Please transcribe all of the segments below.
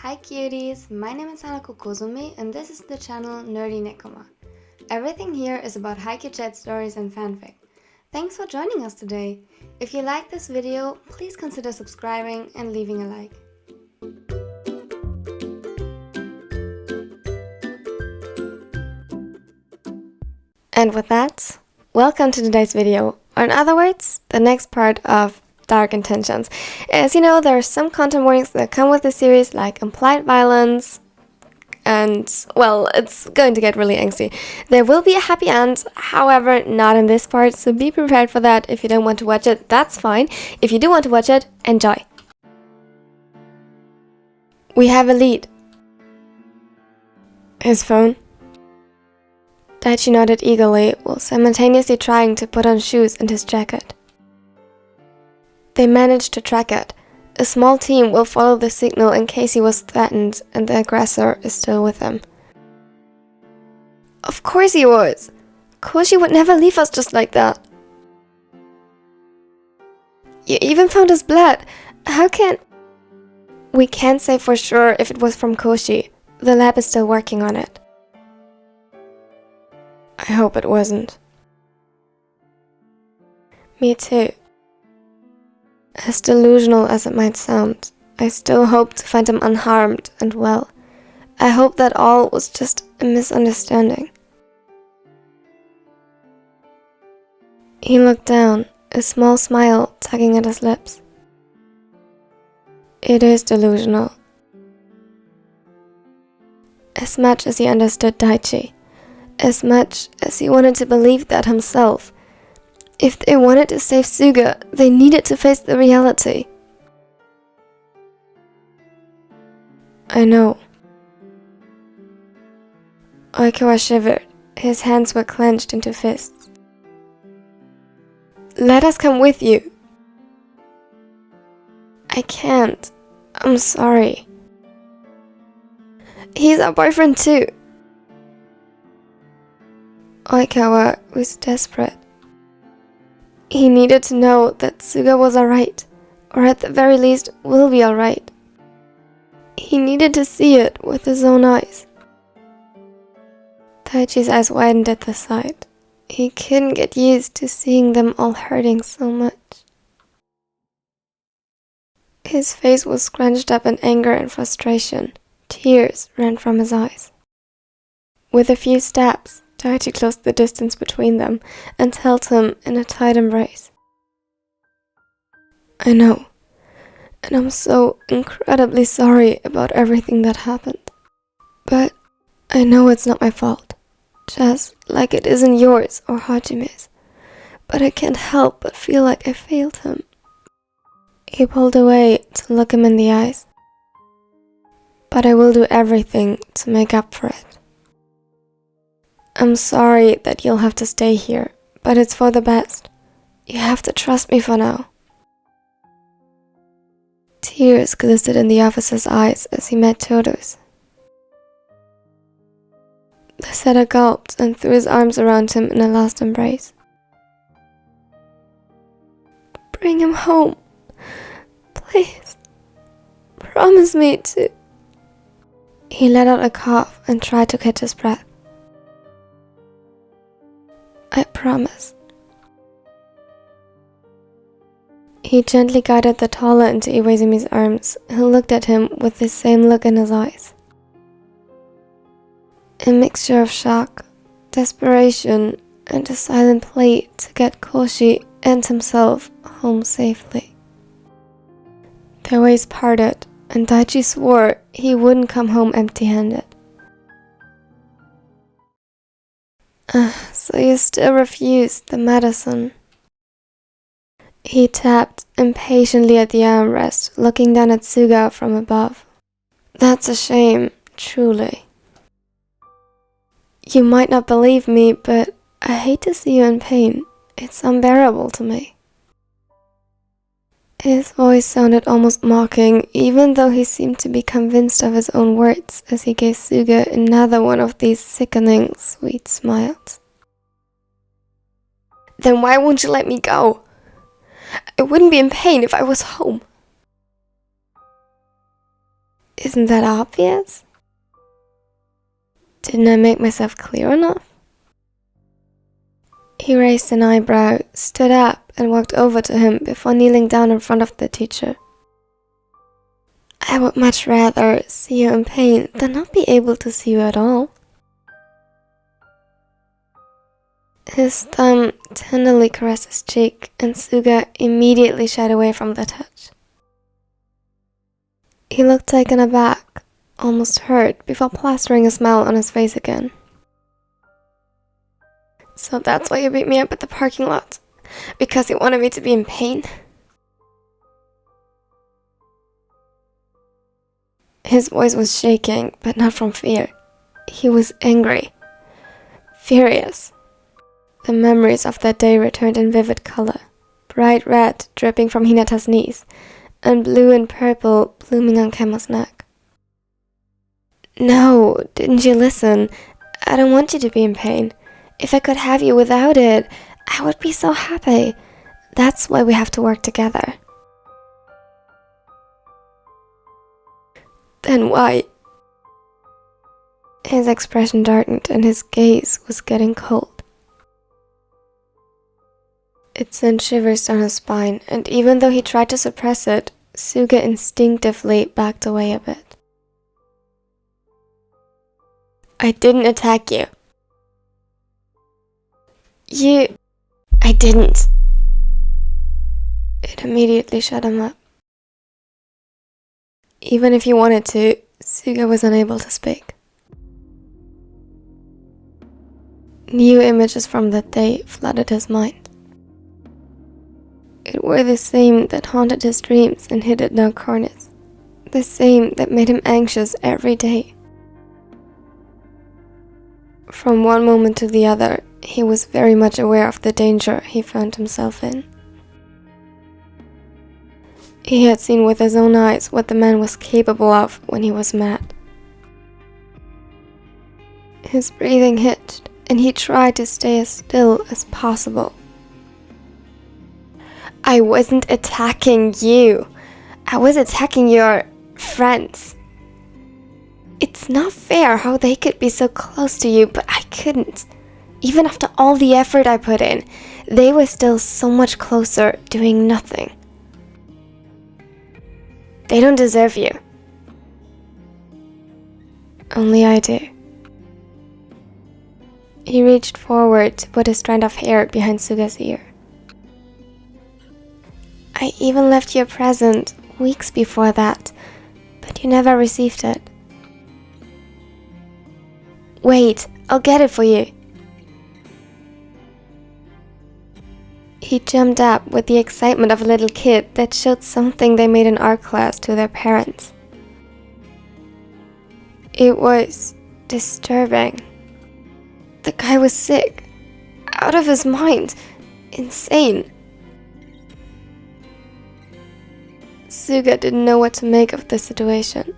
Hi cuties, my name is Hanako Kozumi and this is the channel Nerdy Nekoma. Everything here is about Haikyuu chat stories and fanfic. Thanks for joining us today. If you like this video, please consider subscribing and leaving a like. And with that, welcome to today's video, or in other words, the next part of Dark Intentions. As you know, there are some content warnings that come with the series, like implied violence, and, well, it's going to get really angsty. There will be a happy end, however, not in this part, so be prepared for that. If you don't want to watch it, that's fine. If you do want to watch it, enjoy. We have a lead. His phone. Daichi nodded eagerly, while simultaneously trying to put on shoes and his jacket. They managed to track it. A small team will follow the signal in case he was threatened and the aggressor is still with him. Of course he was! Koshi would never leave us just like that. You even found his blood. How can... We can't say for sure if it was from Koshi. The lab is still working on it. I hope it wasn't. Me too. As delusional as it might sound, I still hope to find him unharmed and well. I hope that all was just a misunderstanding. He looked down, a small smile tugging at his lips. It is delusional. As much as he understood Daichi, as much as he wanted to believe that himself, if they wanted to save Suga, they needed to face the reality. I know. Haikyuu shivered. His hands were clenched into fists. Let us come with you. I can't. I'm sorry. He's our boyfriend too. Haikyuu was desperate. He needed to know that Suga was alright, or at the very least will be alright. He needed to see it with his own eyes. Daichi's eyes widened at the sight. He couldn't get used to seeing them all hurting so much. His face was scrunched up in anger and frustration. Tears ran from his eyes. With a few steps, Daichi closed the distance between them and held him in a tight embrace. I know, and I'm so incredibly sorry about everything that happened. But I know it's not my fault, just like it isn't yours or Hajime's. But I can't help but feel like I failed him. He pulled away to look him in the eyes. But I will do everything to make up for it. I'm sorry that you'll have to stay here, but it's for the best. You have to trust me for now. Tears glistened in the officer's eyes as he met Todo's. The setter gulped and threw his arms around him in a last embrace. Bring him home. Please. Promise me to... He let out a cough and tried to catch his breath. I promise. He gently guided the taller into Iwazumi's arms, who looked at him with the same look in his eyes. A mixture of shock, desperation, and a silent plea to get Koshi and himself home safely. Their ways parted, and Daichi swore he wouldn't come home empty-handed. So you still refused the medicine? He tapped impatiently at the armrest, looking down at Suga from above. That's a shame, truly. You might not believe me, but I hate to see you in pain. It's unbearable to me. His voice sounded almost mocking, even though he seemed to be convinced of his own words as he gave Suga another one of these sickening, sweet smiles. Then why won't you let me go? I wouldn't be in pain if I was home. Is Isn't that obvious? Didn't I make myself clear enough? He raised an eyebrow, stood up, and walked over to him before kneeling down in front of the teacher. I would much rather see you in pain than not be able to see you at all. His thumb tenderly caressed his cheek, and Suga immediately shied away from the touch. He looked taken aback, almost hurt, before plastering a smile on his face again. So that's why you beat me up at the parking lot? Because you wanted me to be in pain? His voice was shaking, but not from fear. He was angry. Furious. The memories of that day returned in vivid color. Bright red dripping from Hinata's knees, and blue and purple blooming on Kemo's neck. No, didn't you listen? I don't want you to be in pain. If I could have you without it, I would be so happy. That's why we have to work together. Then why? His expression darkened and his gaze was getting cold. It sent shivers down his spine, and even though he tried to suppress it, Suga instinctively backed away a bit. I didn't attack you. I didn't. It immediately shut him up. Even if he wanted to, Suga was unable to speak. New images from that day flooded his mind. It were the same that haunted his dreams and hid at dark corners. The same that made him anxious every day. From one moment to the other, he was very much aware of the danger he found himself in. He had seen with his own eyes what the man was capable of when he was mad. His breathing hitched, and he tried to stay as still as possible. I wasn't attacking you. I was attacking your friends. It's not fair how they could be so close to you, but I couldn't. Even after all the effort I put in, they were still so much closer, doing nothing. They don't deserve you. Only I do. He reached forward to put a strand of hair behind Suga's ear. I even left you a present weeks before that, but you never received it. Wait, I'll get it for you. He jumped up with the excitement of a little kid that showed something they made in art class to their parents. It was disturbing. The guy was sick, out of his mind, insane. Suga didn't know what to make of the situation.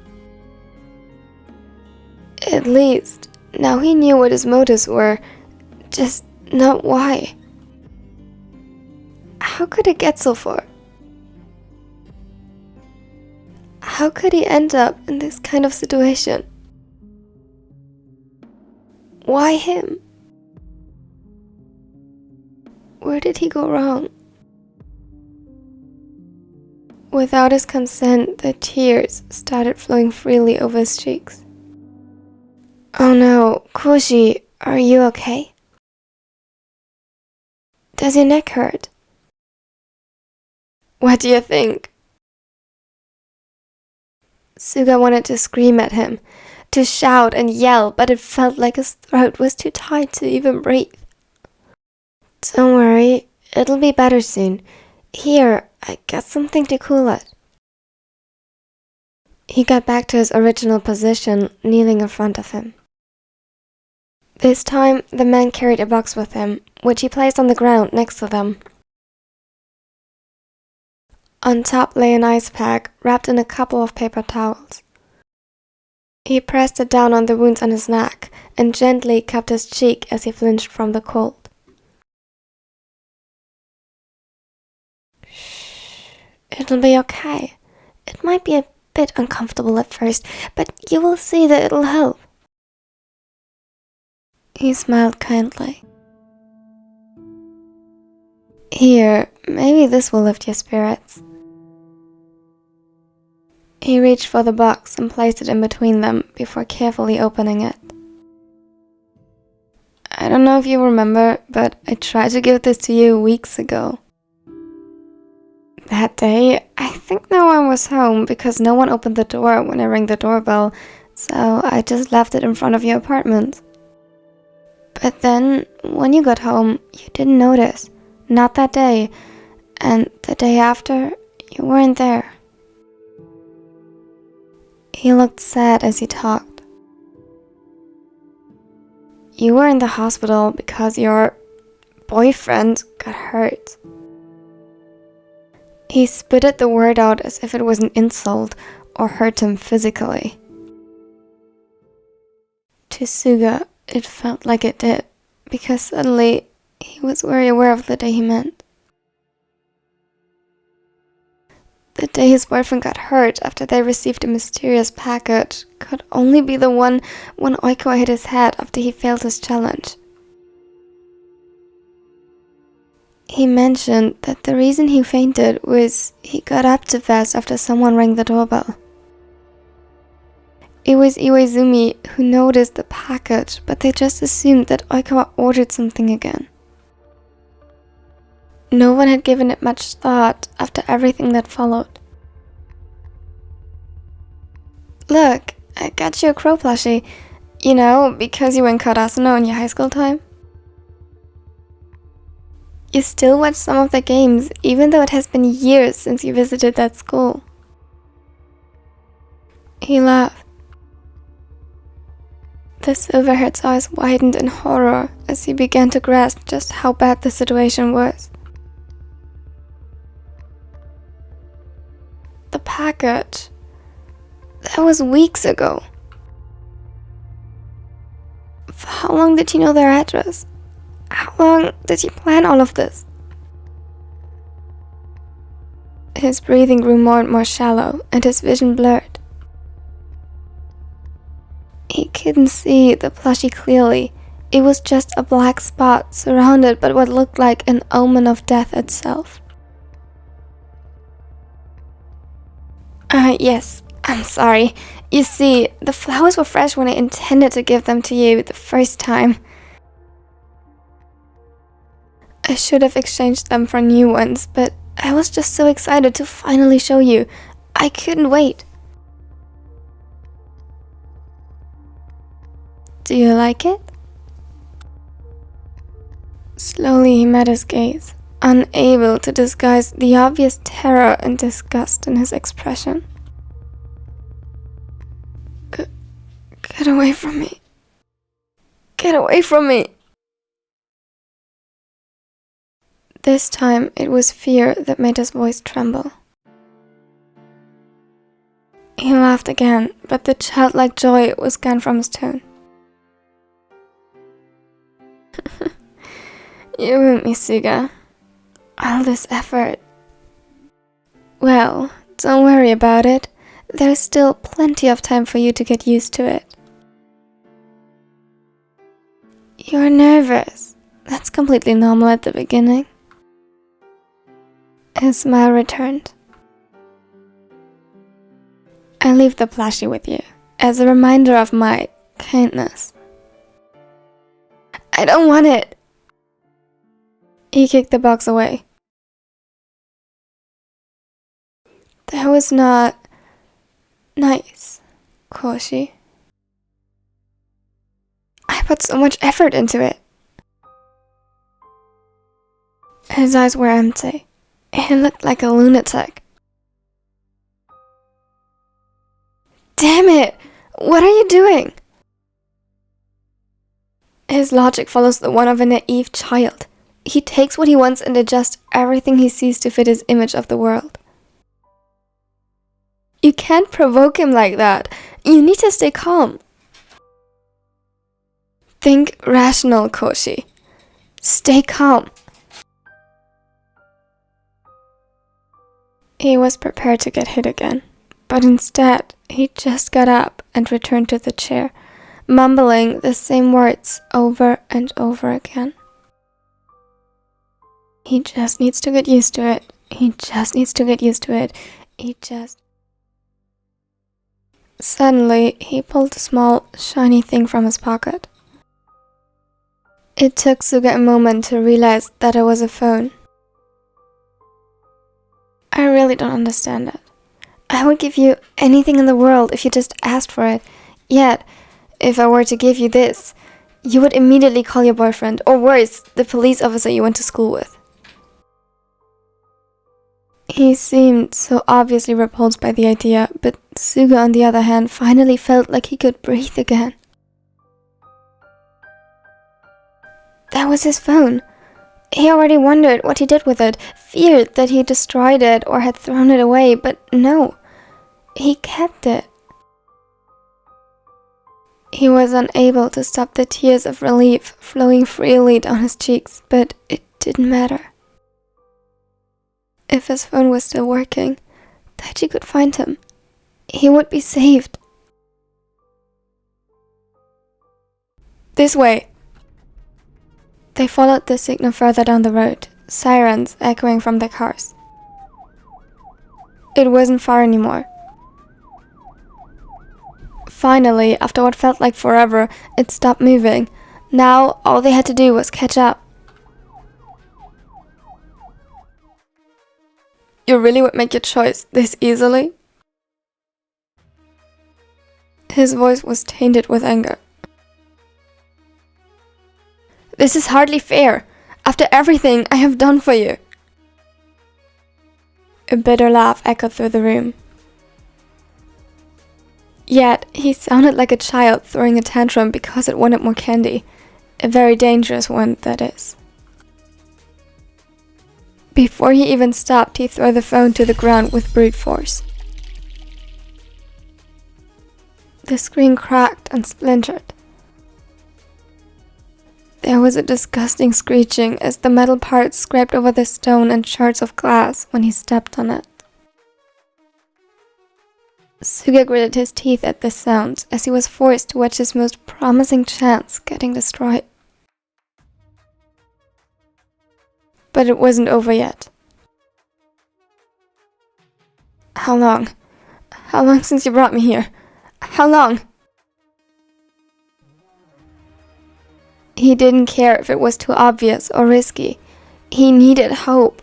At least, now he knew what his motives were, just not why. How could it get so far? How could he end up in this kind of situation? Why him? Where did he go wrong? Without his consent, the tears started flowing freely over his cheeks. Oh no, Koshi, are you okay? Does your neck hurt? What do you think? Suga wanted to scream at him, to shout and yell, but it felt like his throat was too tight to even breathe. Don't worry, it'll be better soon. Here, I got something to cool it. He got back to his original position, kneeling in front of him. This time, the man carried a box with him, which he placed on the ground next to them. On top lay an ice pack wrapped in a couple of paper towels. He pressed it down on the wounds on his neck and gently cupped his cheek as he flinched from the cold. Shh, it'll be okay. It might be a bit uncomfortable at first, but you will see that it'll help. He smiled kindly. Here, maybe this will lift your spirits. He reached for the box and placed it in between them before carefully opening it. I don't know if you remember, but I tried to give this to you weeks ago. That day, I think no one was home because no one opened the door when I rang the doorbell, so I just left it in front of your apartment. But then, when you got home, you didn't notice. Not that day, and the day after, you weren't there. He looked sad as he talked. You were in the hospital because your boyfriend got hurt. He spitted the word out as if it was an insult or hurt him physically. To Suga, it felt like it did, because suddenly he was very aware of the day he meant. The day his boyfriend got hurt after they received a mysterious package could only be the one when Haikyuu hit his head after he failed his challenge. He mentioned that the reason he fainted was he got up too fast after someone rang the doorbell. It was Iwaizumi who noticed the package, but they just assumed that Haikyuu ordered something again. No one had given it much thought after everything that followed. Look, I got you a crow plushie. You know, because you went Karasuno in your high school time. You still watch some of the games, even though it has been years since you visited that school. He laughed. The silver-haired's eyes widened in horror as he began to grasp just how bad the situation was. The package. That was weeks ago. For how long did you know their address? How long did you plan all of this? His breathing grew more and more shallow, and his vision blurred. He couldn't see the plushie clearly. It was just a black spot surrounded by what looked like an omen of death itself. Yes, I'm sorry. You see, the flowers were fresh when I intended to give them to you the first time. I should have exchanged them for new ones, but I was just so excited to finally show you. I couldn't wait. Do you like it? Slowly he met his gaze, unable to disguise the obvious terror and disgust in his expression. Get away from me. Get away from me. This time it was fear that made his voice tremble. He laughed again, but the childlike joy was gone from his tone. You and me, Suga. All this effort. Well, don't worry about it. There's still plenty of time for you to get used to it. You're nervous. That's completely normal at the beginning. His smile returned. I leave the plushie with you, as a reminder of my kindness. I don't want it. He kicked the box away. That was not nice, Koshi. I put so much effort into it. His eyes were empty. He looked like a lunatic. Damn it! What are you doing? His logic follows the one of a naive child. He takes what he wants and adjusts everything he sees to fit his image of the world. You can't provoke him like that. You need to stay calm. Think rational, Koshi. Stay calm. He was prepared to get hit again, but instead, he just got up and returned to the chair, mumbling the same words over and over again. He just needs to get used to it. He just needs to get used to it. Suddenly, he pulled a small, shiny thing from his pocket. It took Suga a moment to realize that it was a phone. I really don't understand it. I would give you anything in the world if you just asked for it. Yet, if I were to give you this, you would immediately call your boyfriend, or worse, the police officer you went to school with. He seemed so obviously repulsed by the idea, but Suga, on the other hand, finally felt like he could breathe again. That was his phone. He already wondered what he did with it, feared that he destroyed it or had thrown it away, but no, he kept it. He was unable to stop the tears of relief flowing freely down his cheeks, but it didn't matter. If his phone was still working, Daichi could find him. He would be saved. This way. They followed the signal further down the road, sirens echoing from their cars. It wasn't far anymore. Finally, after what felt like forever, it stopped moving. Now, all they had to do was catch up. You really would make your choice this easily? His voice was tainted with anger. This is hardly fair, after everything I have done for you. A bitter laugh echoed through the room. Yet, he sounded like a child throwing a tantrum because it wanted more candy. A very dangerous one, that is. Before he even stopped, he threw the phone to the ground with brute force. The screen cracked and splintered. There was a disgusting screeching as the metal parts scraped over the stone and shards of glass when he stepped on it. Suga gritted his teeth at this sound as he was forced to watch his most promising chance getting destroyed. But it wasn't over yet. How long? How long since you brought me here? How long? He didn't care if it was too obvious or risky. He needed hope.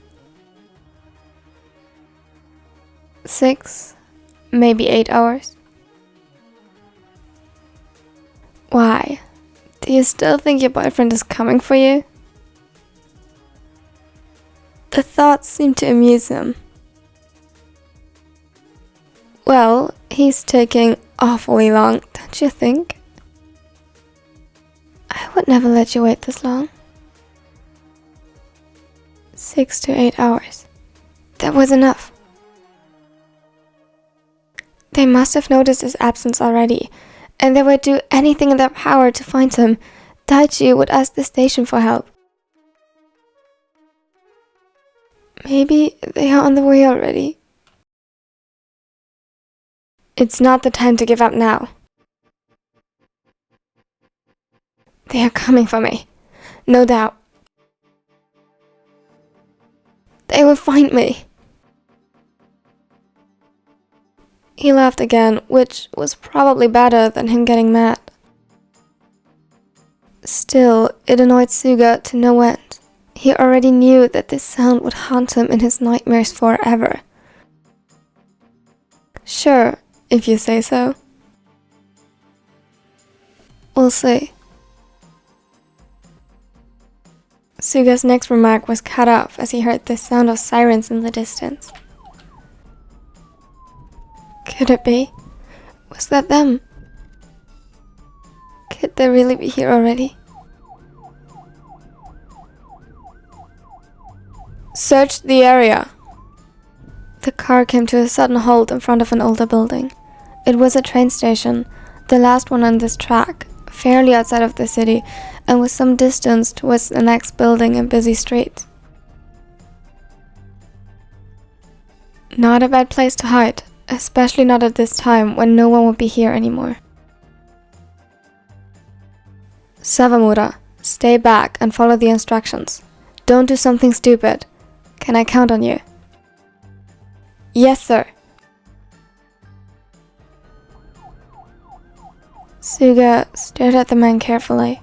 6, maybe 8 hours. Why? Do you still think your boyfriend is coming for you? The thought seemed to amuse him. Well, he's taking awfully long, don't you think? I would never let you wait this long. 6 to 8 hours. That was enough. They must have noticed his absence already, and they would do anything in their power to find him. Daichi would ask the station for help. Maybe they are on the way already. It's not the time to give up now. They are coming for me, no doubt. They will find me. He laughed again, which was probably better than him getting mad. Still, it annoyed Suga to no end. He already knew that this sound would haunt him in his nightmares forever. Sure, if you say so. We'll see. Suga's next remark was cut off as he heard the sound of sirens in the distance. Could it be? Was that them? Could they really be here already? Search the area. The car came to a sudden halt in front of an older building. It was a train station, the last one on this track, fairly outside of the city, and with some distance towards the next building and busy streets. Not a bad place to hide, especially not at this time when no one would be here anymore. Sawamura, stay back and follow the instructions. Don't do something stupid. Can I count on you? Yes, sir. Suga stared at the man carefully.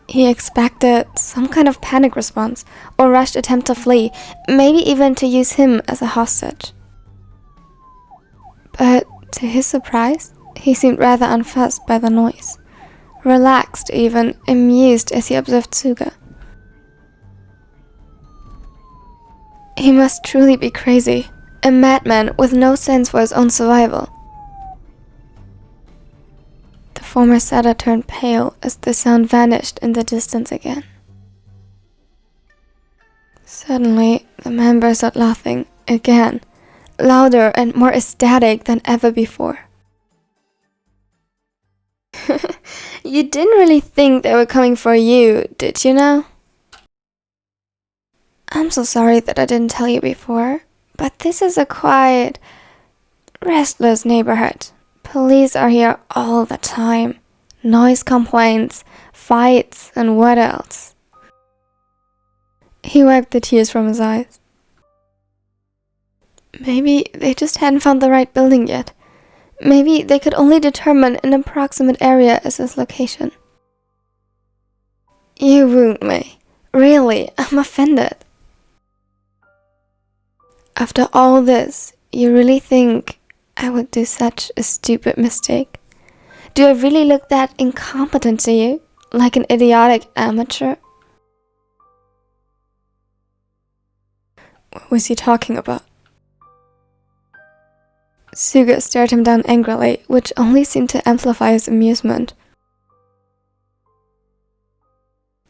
He expected some kind of panic response or rushed attempt to flee, maybe even to use him as a hostage. But to his surprise, he seemed rather unfussed by the noise, relaxed, even amused as he observed Suga. He must truly be crazy, a madman with no sense for his own survival. The former setter turned pale as the sound vanished in the distance again. Suddenly, the man burst out laughing again, louder and more ecstatic than ever before. You didn't really think they were coming for you, did you now? I'm so sorry that I didn't tell you before, but this is a quiet, restless neighborhood. Police are here all the time. Noise complaints, fights, and what else? He wiped the tears from his eyes. Maybe they just hadn't found the right building yet. Maybe they could only determine an approximate area as his location. You wound me. Really, I'm offended. After all this, you really think I would do such a stupid mistake? Do I really look that incompetent to you? Like an idiotic amateur? What was he talking about? Suga stared him down angrily, which only seemed to amplify his amusement.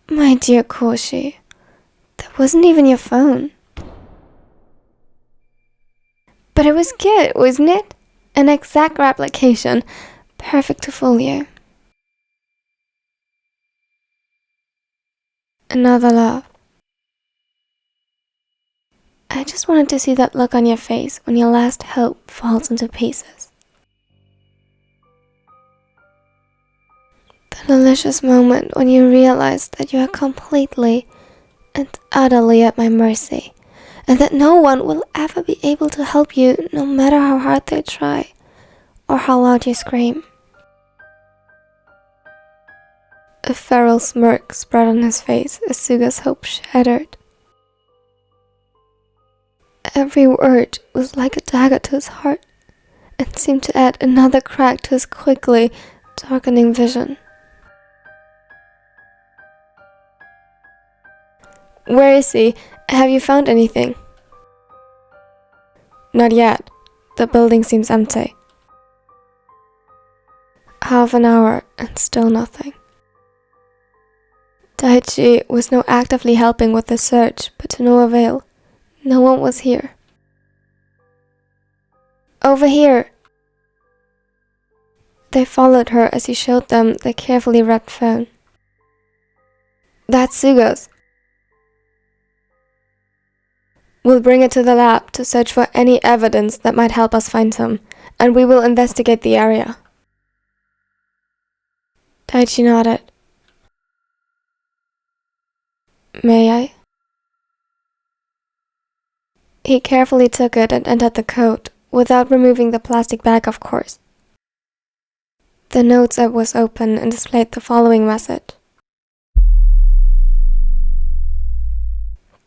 My dear Koshi, that wasn't even your phone. But it was good, wasn't it? An exact replication, perfect to fool you. Another laugh. I just wanted to see that look on your face when your last hope falls into pieces. The delicious moment when you realize that you are completely and utterly at my mercy, and that no one will ever be able to help you no matter how hard they try, or how loud you scream. A feral smirk spread on his face as Suga's hope shattered. Every word was like a dagger to his heart, and seemed to add another crack to his quickly darkening vision. Where is he? Have you found anything? Not yet. The building seems empty. Half an hour and still nothing. Daichi was now actively helping with the search, but to no avail. No one was here. Over here! They followed her as he showed them the carefully wrapped phone. That's Suga's. We'll bring it to the lab to search for any evidence that might help us find him, and we will investigate the area. Daichi nodded. May I? He carefully took it and entered the code, without removing the plastic bag, of course. The notes app was open and displayed the following message.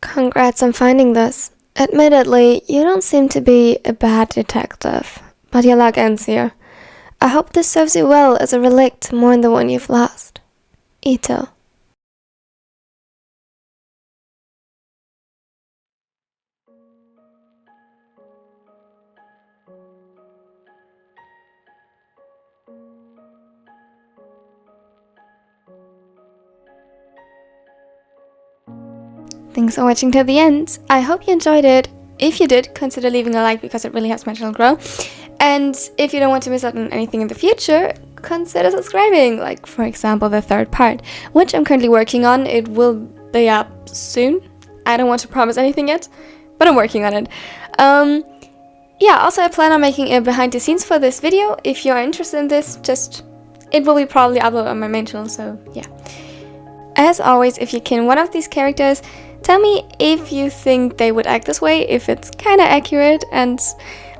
Congrats on finding this. Admittedly, you don't seem to be a bad detective, but your luck ends here. I hope this serves you well as a relic to mourn the one you've lost. Ito. Thanks for watching till the end. I hope you enjoyed it. If you did, consider leaving a like because it really helps my channel grow. And if you don't want to miss out on anything in the future, consider subscribing, like for example the third part, which I'm currently working on. It will be up soon. I don't want to promise anything yet, but I'm working on it. Yeah, also I plan on making a behind the scenes for this video. If you're interested in this, it will be probably uploaded on my main channel, so yeah. As always, if you kin one of these characters, tell me if you think they would act this way, if it's kinda accurate, and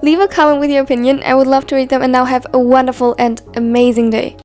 leave a comment with your opinion. I would love to read them, and now have a wonderful and amazing day.